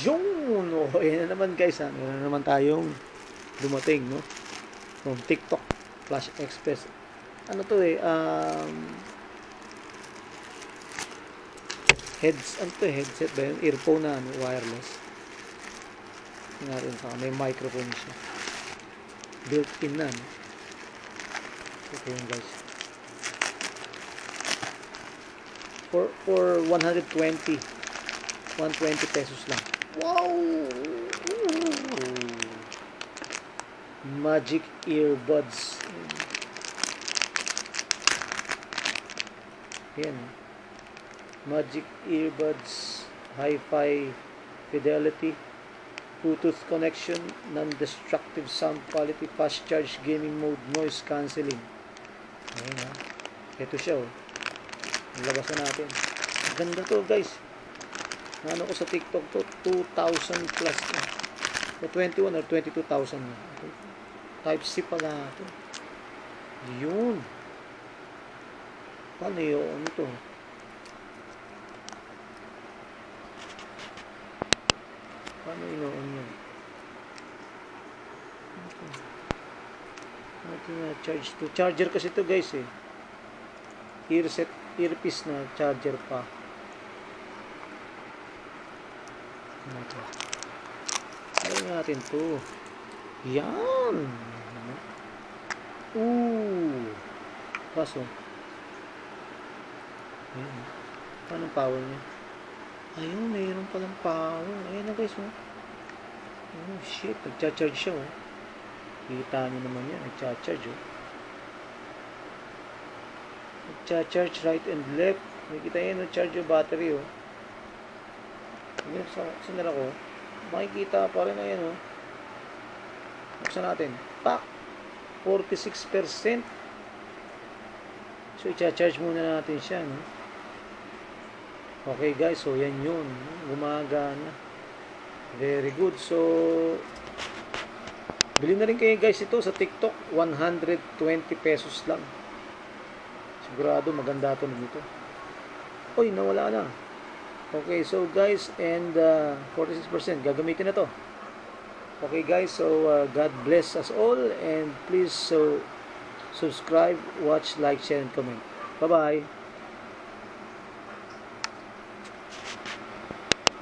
Yun! O, ayan na naman guys, ha? Meron na naman tayong dumating, no? From TikTok Flash Express. Ano to eh, headset ba yun? Earphone na, ano, wireless. Tingnan natin sa may microphone siya. Built-in na, no? Okay yun guys. For 120 pesos lang. Wow! Magic earbuds. Yan. Magic earbuds, hi-fi fidelity, Bluetooth connection, non-destructive sound quality, fast charge, gaming mode, noise cancelling. Ayan ha. Ito siya oh. Labas na natin. Ganda to guys. Ano ko sa TikTok to, 2,000 plus na. O 21 or 22,000 na. Type-C pala ito. Yun. Paano yun ito? Paano inoon yun? Ito na charge to. Charger kasi ito guys eh. Earpiece na charger pa. Ayun natin to. Yan. Kaso. Ayan. Paano power niya? Ayun, mayroon palang power. Ayan na guys, oh. Oh shit, nagcha-charge siya, oh. Kita niyo naman yan, nagcha-charge, oh. Nagcha-charge right and left. Nakikita yan, nag-charge yung battery, oh. Ayan, sinara ko. Makikita pa rin, ayan, oh. Buksan natin. Pak! 46%. So, i-charge muna natin siya, no? Okay, guys. So, yan yun. Gumagana. Very good. So, bilhin na rin kayo, guys, ito sa TikTok. 120 pesos lang. Sigurado, maganda ito nito. Uy, nawala na. Okay, so, guys, and 46%. Gagamitin na to. Okay, guys. So, God bless us all. And please, subscribe, watch, like, share, and comment. Bye-bye.